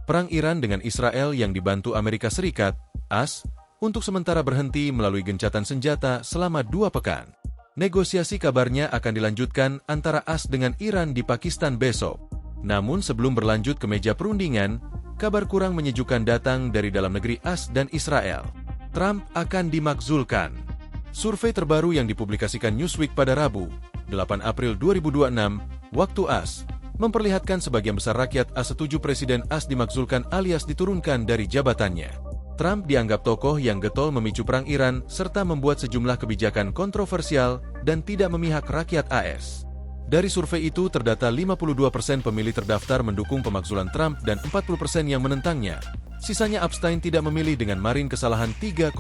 Perang Iran dengan Israel yang dibantu Amerika Serikat, AS, untuk sementara berhenti melalui gencatan senjata selama 2 pekan. Negosiasi kabarnya akan dilanjutkan antara AS dengan Iran di Pakistan besok. Namun sebelum berlanjut ke meja perundingan, kabar kurang menyejukkan datang dari dalam negeri AS dan Israel. Trump akan dimakzulkan. Survei terbaru yang dipublikasikan Newsweek pada Rabu, 8 April 2026, waktu AS, memperlihatkan sebagian besar rakyat AS setuju Presiden AS dimakzulkan alias diturunkan dari jabatannya. Trump dianggap tokoh yang getol memicu perang Iran serta membuat sejumlah kebijakan kontroversial dan tidak memihak rakyat AS. Dari survei itu terdata 52% pemilih terdaftar mendukung pemakzulan Trump dan 40% yang menentangnya. Sisanya abstain tidak memilih dengan margin kesalahan 3,9%.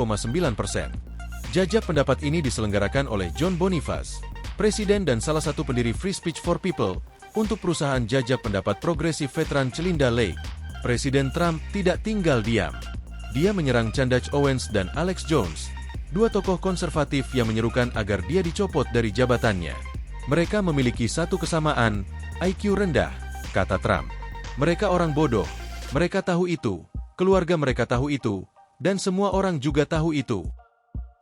Jajak pendapat ini diselenggarakan oleh John Boniface, Presiden dan salah satu pendiri Free Speech for People, untuk perusahaan jajak pendapat progresif veteran Celinda Lake. Presiden Trump tidak tinggal diam. Dia menyerang Candace Owens dan Alex Jones, 2 tokoh konservatif yang menyerukan agar dia dicopot dari jabatannya. Mereka memiliki satu kesamaan, IQ rendah, kata Trump. Mereka orang bodoh, mereka tahu itu, keluarga mereka tahu itu, dan semua orang juga tahu itu.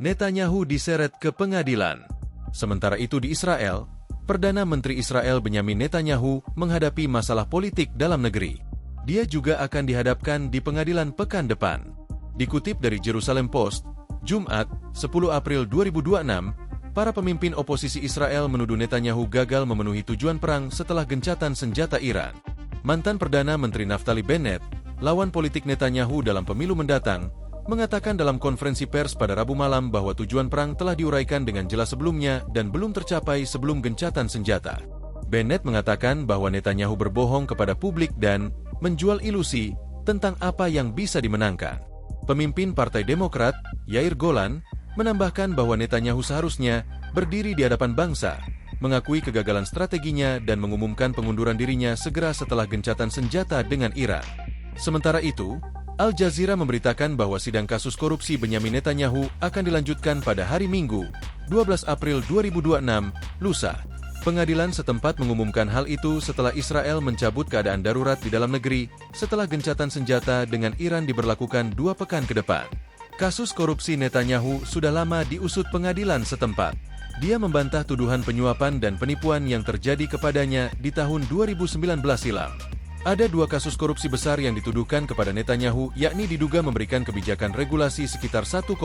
Netanyahu diseret ke pengadilan. Sementara itu di Israel, Perdana Menteri Israel Benyamin Netanyahu menghadapi masalah politik dalam negeri. Dia juga akan dihadapkan di pengadilan pekan depan. Dikutip dari Jerusalem Post, Jumat, 10 April 2026, para pemimpin oposisi Israel menuduh Netanyahu gagal memenuhi tujuan perang setelah gencatan senjata Iran. Mantan Perdana Menteri Naftali Bennett, lawan politik Netanyahu dalam pemilu mendatang, mengatakan dalam konferensi pers pada Rabu malam bahwa tujuan perang telah diuraikan dengan jelas sebelumnya dan belum tercapai sebelum gencatan senjata. Bennett mengatakan bahwa Netanyahu berbohong kepada publik dan menjual ilusi tentang apa yang bisa dimenangkan. Pemimpin Partai Demokrat, Yair Golan, menambahkan bahwa Netanyahu seharusnya berdiri di hadapan bangsa, mengakui kegagalan strateginya dan mengumumkan pengunduran dirinya segera setelah gencatan senjata dengan Iran. Sementara itu, Al Jazeera memberitakan bahwa sidang kasus korupsi Benyamin Netanyahu akan dilanjutkan pada hari Minggu, 12 April 2026, lusa. Pengadilan setempat mengumumkan hal itu setelah Israel mencabut keadaan darurat di dalam negeri setelah gencatan senjata dengan Iran diberlakukan 2 pekan ke depan. Kasus korupsi Netanyahu sudah lama diusut pengadilan setempat. Dia membantah tuduhan penyuapan dan penipuan yang terjadi kepadanya di tahun 2019 silam. Ada 2 kasus korupsi besar yang dituduhkan kepada Netanyahu, yakni diduga memberikan kebijakan regulasi sekitar 1,8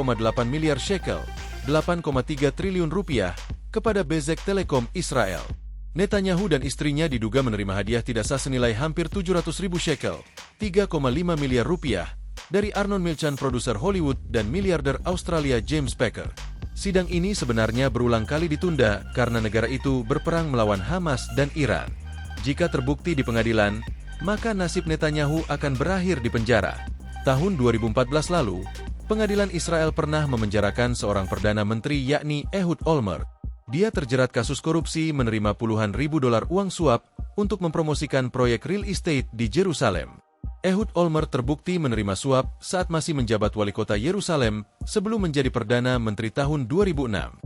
miliar shekel, 8,3 triliun rupiah, kepada Bezek Telekom Israel. Netanyahu dan istrinya diduga menerima hadiah tidak sah senilai hampir 700.000 shekel, 3,5 miliar rupiah, dari Arnon Milchan, produser Hollywood, dan miliarder Australia James Packer. Sidang ini sebenarnya berulang kali ditunda karena negara itu berperang melawan Hamas dan Iran. Jika terbukti di pengadilan, maka nasib Netanyahu akan berakhir di penjara. Tahun 2014 lalu, pengadilan Israel pernah memenjarakan seorang Perdana Menteri yakni Ehud Olmert. Dia terjerat kasus korupsi menerima puluhan ribu dolar uang suap untuk mempromosikan proyek real estate di Jerusalem. Ehud Olmert terbukti menerima suap saat masih menjabat wali kota Yerusalem sebelum menjadi Perdana Menteri tahun 2006.